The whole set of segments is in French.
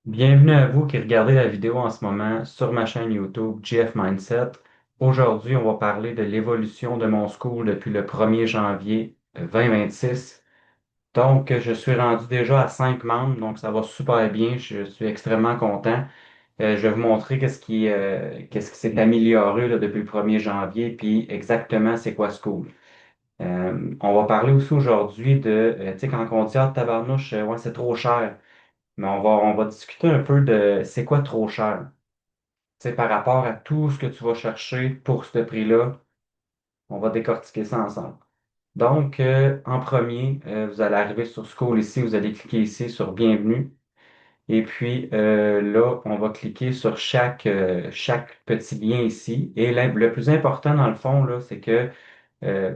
Bienvenue à vous qui regardez la vidéo en ce moment sur ma chaîne YouTube GF Mindset. Aujourd'hui, on va parler de l'évolution de mon school depuis le 1er janvier 2026. Donc, je suis rendu déjà à 5 membres, donc ça va super bien. Je suis extrêmement content. Je vais vous montrer qu'est-ce qui s'est amélioré là, depuis le 1er janvier, puis exactement c'est quoi School. On va parler aussi aujourd'hui tu sais, quand on dit, ah, tabarnouche, ouais, c'est trop cher. Mais on va discuter un peu de c'est quoi trop cher. Tu sais, par rapport à tout ce que tu vas chercher pour ce prix-là, on va décortiquer ça ensemble. Donc, en premier, vous allez arriver sur School ici, vous allez cliquer ici sur Bienvenue. Et puis là, on va cliquer sur chaque petit lien ici. Et le plus important dans le fond, là, c'est que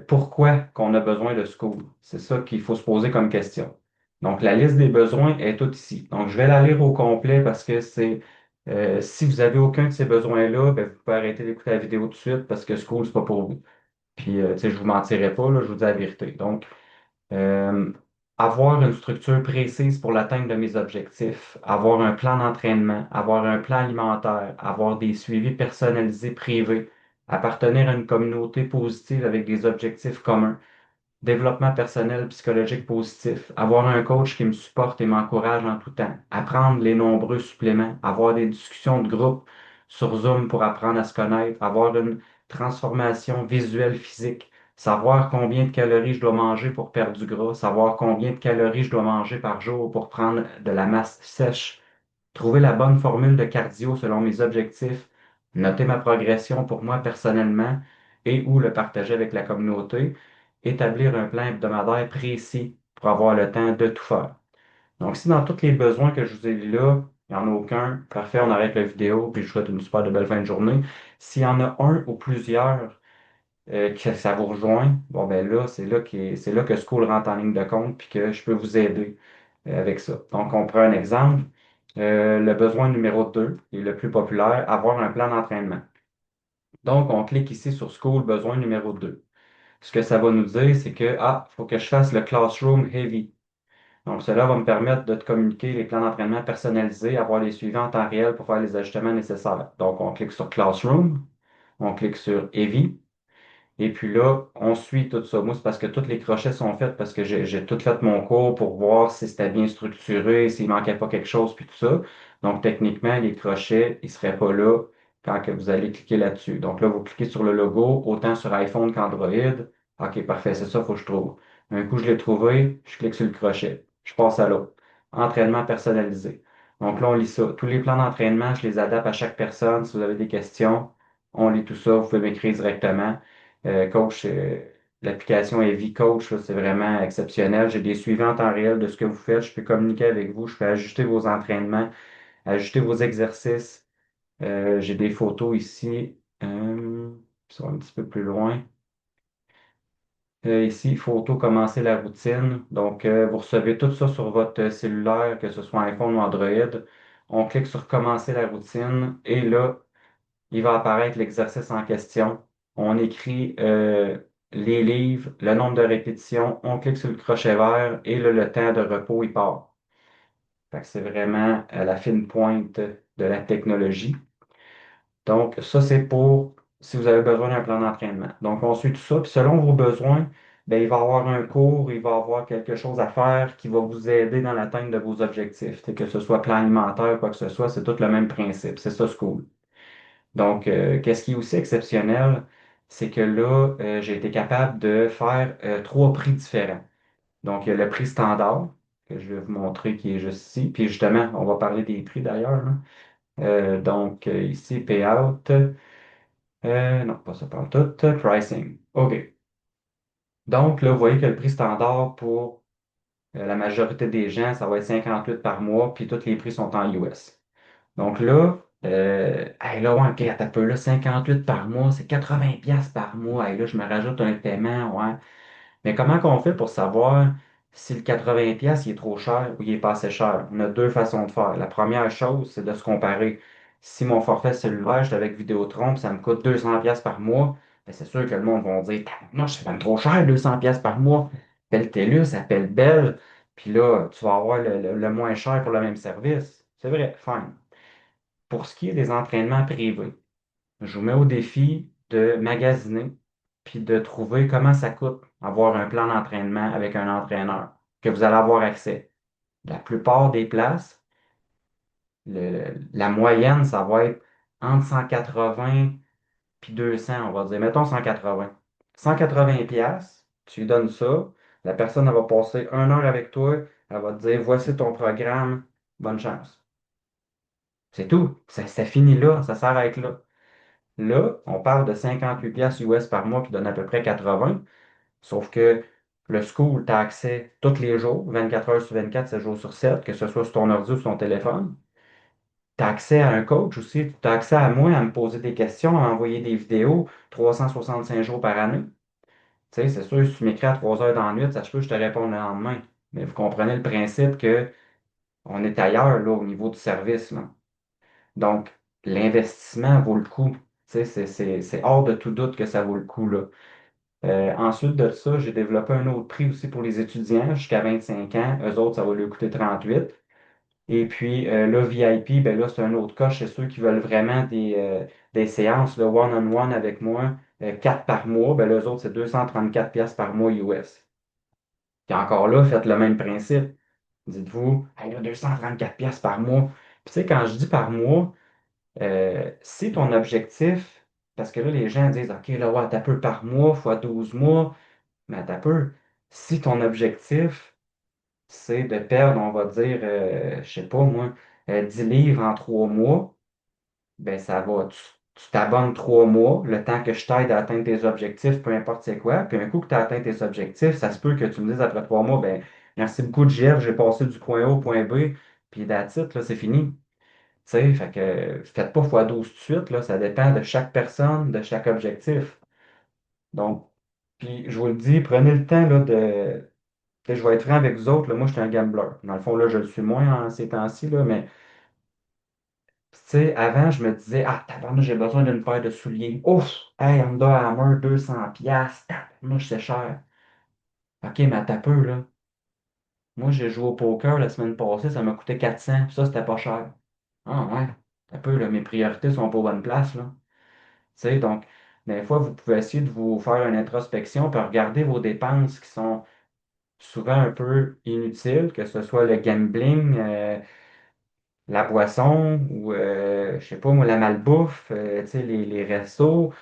pourquoi qu'on a besoin de School? C'est ça qu'il faut se poser comme question. Donc, la liste des besoins est toute ici. Donc, je vais la lire au complet parce que si vous avez aucun de ces besoins-là, ben, vous pouvez arrêter d'écouter la vidéo tout de suite parce que School, c'est pas pour vous. Puis, tu sais, je vous mentirai pas, là, je vous dis la vérité. Donc, euh, avoir une structure précise pour l'atteinte de mes objectifs, avoir un plan d'entraînement, avoir un plan alimentaire, avoir des suivis personnalisés privés, appartenir à une communauté positive avec des objectifs communs, développement personnel psychologique positif, avoir un coach qui me supporte et m'encourage en tout temps, apprendre les nombreux suppléments, avoir des discussions de groupe sur Zoom pour apprendre à se connaître, avoir une transformation visuelle physique, savoir combien de calories je dois manger pour perdre du gras, savoir combien de calories je dois manger par jour pour prendre de la masse sèche, trouver la bonne formule de cardio selon mes objectifs, noter ma progression pour moi personnellement et ou le partager avec la communauté, établir un plan hebdomadaire précis pour avoir le temps de tout faire. Donc, si dans tous les besoins que je vous ai dit là, il n'y en a aucun, parfait, on arrête la vidéo, puis je vous souhaite une super de belle fin de journée. S'il y en a un ou plusieurs que ça vous rejoint, bon ben là, c'est là que School rentre en ligne de compte, puis que je peux vous aider avec ça. Donc, on prend un exemple. Le besoin numéro 2 et le plus populaire, avoir un plan d'entraînement. Donc, on clique ici sur School, besoin numéro 2. Ce que ça va nous dire, c'est que, il faut que je fasse le Classroom Heavy. Donc, cela va me permettre de te communiquer les plans d'entraînement personnalisés, avoir les suivis en temps réel pour faire les ajustements nécessaires. Donc, on clique sur Classroom, on clique sur Heavy, et puis là, on suit tout ça. Moi, c'est parce que tous les crochets sont faits, parce que j'ai tout fait mon cours pour voir si c'était bien structuré, s'il manquait pas quelque chose, puis tout ça. Donc, techniquement, les crochets, ils seraient pas là quand que vous allez cliquer là-dessus. Donc là, vous cliquez sur le logo, autant sur iPhone qu'Android. OK, parfait, c'est ça, faut que je trouve. Un coup, je l'ai trouvé, je clique sur le crochet. Je passe à l'autre. Entraînement personnalisé. Donc là, on lit ça. Tous les plans d'entraînement, je les adapte à chaque personne. Si vous avez des questions, on lit tout ça. Vous pouvez m'écrire directement. Coach, l'application Heavy Coach, là, c'est vraiment exceptionnel. J'ai des suivis en temps réel de ce que vous faites. Je peux communiquer avec vous. Je peux ajuster vos entraînements, ajuster vos exercices. J'ai des photos ici, qui sont un petit peu plus loin. Ici, photo, commencer la routine. Donc, vous recevez tout ça sur votre cellulaire, que ce soit iPhone ou Android. On clique sur commencer la routine et là, il va apparaître l'exercice en question. On écrit les livres, le nombre de répétitions, on clique sur le crochet vert et là, le temps de repos, il part. Fait que c'est vraiment à la fine pointe de la technologie. Donc, ça, c'est pour si vous avez besoin d'un plan d'entraînement. Donc, on suit tout ça. Puis, selon vos besoins, ben, il va y avoir un cours, il va y avoir quelque chose à faire qui va vous aider dans l'atteinte de vos objectifs. Que ce soit plan alimentaire, quoi que ce soit, c'est tout le même principe. C'est ça, School. Donc, qu'est-ce qui est aussi exceptionnel, c'est que là, j'ai été capable de faire trois prix différents. Donc, il y a le prix standard, que je vais vous montrer qui est juste ici. Puis justement, on va parler des prix d'ailleurs, là. Donc, ici, payout. Non, pas ça par tout. Pricing. OK. Donc, là, vous voyez que le prix standard pour la majorité des gens, ça va être 58 par mois, puis tous les prix sont en US. Donc là, hey, là, ouais, OK, attends un peu, là, 58 par mois, c'est 80 pièces par mois. Hey, là, je me rajoute un paiement, ouais. Mais comment qu'on fait pour savoir si le 80 pièces il est trop cher ou il est pas assez cher? On a deux façons de faire. La première chose, c'est de se comparer. Si mon forfait cellulaire, j'étais avec Vidéotron, puis ça me coûte 200 pièces par mois, ben c'est sûr que le monde va dire, non, c'est même trop cher, 200 pièces par mois. Belle TELUS, appelle Belle, puis là, tu vas avoir le moins cher pour le même service. C'est vrai, fine. Pour ce qui est des entraînements privés, je vous mets au défi de magasiner puis de trouver comment ça coûte avoir un plan d'entraînement avec un entraîneur que vous allez avoir accès. La plupart des places, la moyenne, ça va être entre 180 puis 200, on va dire. Mettons 180. 180 pièces, tu lui donnes ça. La personne, elle va passer 1 heure avec toi. Elle va te dire, voici ton programme. Bonne chance. C'est tout. Ça finit là. Ça s'arrête là. Là, on parle de 58 pièces US par mois qui donne à peu près 80. Sauf que le school, tu as accès tous les jours, 24 heures sur 24, 7 jours sur 7, que ce soit sur ton ordi ou sur ton téléphone. Tu as accès à un coach aussi. Tu as accès à moi à me poser des questions, à envoyer des vidéos 365 jours par année. Tu sais, c'est sûr, si tu m'écris à 3 heures dans la nuit, ça se peut que je te réponde le lendemain. Mais vous comprenez le principe que on est ailleurs là, au niveau du service, là. Donc, l'investissement vaut le coup. Tu sais, c'est hors de tout doute que ça vaut le coup, là. Ensuite de ça, j'ai développé un autre prix aussi pour les étudiants jusqu'à 25 ans. Eux autres, ça va leur coûter 38. Et puis là, VIP, ben là, c'est un autre cas chez ceux qui veulent vraiment des séances de one-on-one avec moi, 4 par mois. Ben, là, eux autres, c'est 234 pièces par mois US. Puis encore là, faites le même principe. Dites-vous, hey, là, 234 pièces par mois. Puis tu sais, quand je dis par mois, si ton objectif, parce que là, les gens disent, OK, là, ouais, t'as peu par mois, fois 12 mois, mais t'as peu. Si ton objectif, c'est de perdre, on va dire, je sais pas moi, 10 livres en 3 mois, ben ça va. Tu t'abonnes 3 mois, le temps que je t'aide à atteindre tes objectifs, peu importe c'est quoi. Puis un coup que tu as atteint tes objectifs, ça se peut que tu me dises après 3 mois, ben merci beaucoup, JF, j'ai passé du point A au point B, puis that's it, là, c'est fini. Tu sais, fait que faites pas x12 tout de suite, là, ça dépend de chaque personne, de chaque objectif. Donc, puis je vous le dis, prenez le temps là, de. Tu sais, je vais être franc avec vous autres, là, moi je suis un gambler. Dans le fond, là, je le suis moins en ces temps-ci, là, mais tu sais, avant, je me disais, ah, tabarnouche, j'ai besoin d'une paire de souliers. Ouf! Hey, Under Armour, 200 piastres. Tabarnouche, c'est cher. OK, mais t'as peu, là. Moi, j'ai joué au poker la semaine passée, ça m'a coûté 400, puis ça, c'était pas cher. Ah, ouais. T'as peu, là. Mes priorités sont pas aux bonnes places, là. Tu sais, donc, des fois, vous pouvez essayer de vous faire une introspection, puis regarder vos dépenses qui sont souvent un peu inutiles, que ce soit le gambling, la boisson ou, je sais pas moi, la malbouffe, tu sais, les restos.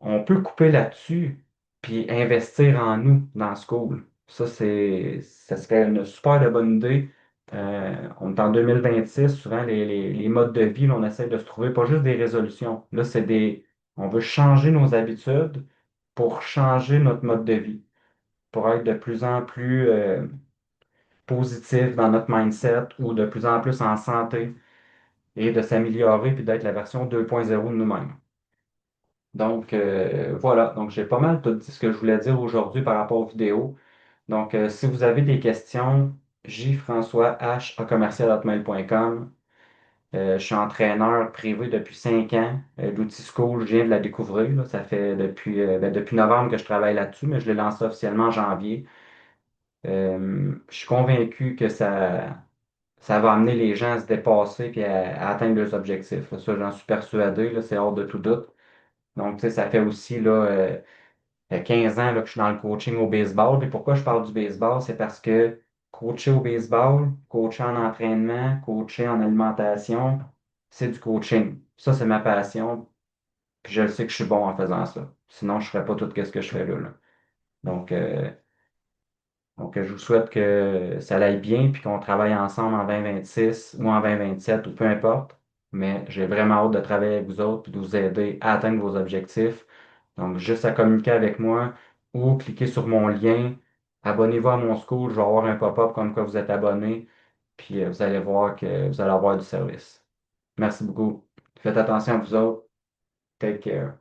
On peut couper là-dessus puis investir en nous dans School. Ça serait une super de bonne idée. On est en 2026, souvent les modes de vie, là, on essaie de se trouver pas juste des résolutions. Là, on veut changer nos habitudes pour changer notre mode de vie, pour être de plus en plus positif dans notre mindset ou de plus en plus en santé et de s'améliorer puis d'être la version 2.0 de nous-mêmes. Donc, voilà. Donc, j'ai pas mal tout dit ce que je voulais dire aujourd'hui par rapport aux vidéos. Donc, si vous avez des questions, jfrançois.h@commercial@hotmail.com. Je suis entraîneur privé depuis 5 ans. L'outil School, je viens de la découvrir, là. Ça fait depuis novembre que je travaille là-dessus, mais je l'ai lancé officiellement en janvier. Je suis convaincu que ça va amener les gens à se dépasser et à atteindre leurs objectifs, là. Ça, j'en suis persuadé, là, c'est hors de tout doute. Donc, tu sais, ça fait aussi là, 15 ans là, que je suis dans le coaching au baseball. Et pourquoi je parle du baseball? C'est parce que coacher au baseball, coacher en entraînement, coacher en alimentation, c'est du coaching. Ça, c'est ma passion. Puis je sais que je suis bon en faisant ça. Sinon, je ne ferais pas tout ce que je fais là, là. Donc, je vous souhaite que ça aille bien puis qu'on travaille ensemble en 2026 ou en 2027 ou peu importe. Mais j'ai vraiment hâte de travailler avec vous autres et de vous aider à atteindre vos objectifs. Donc, juste à communiquer avec moi ou cliquer sur mon lien. Abonnez-vous à mon school. Je vais avoir un pop-up comme quoi vous êtes abonné. Puis vous allez voir que vous allez avoir du service. Merci beaucoup. Faites attention à vous autres. Take care.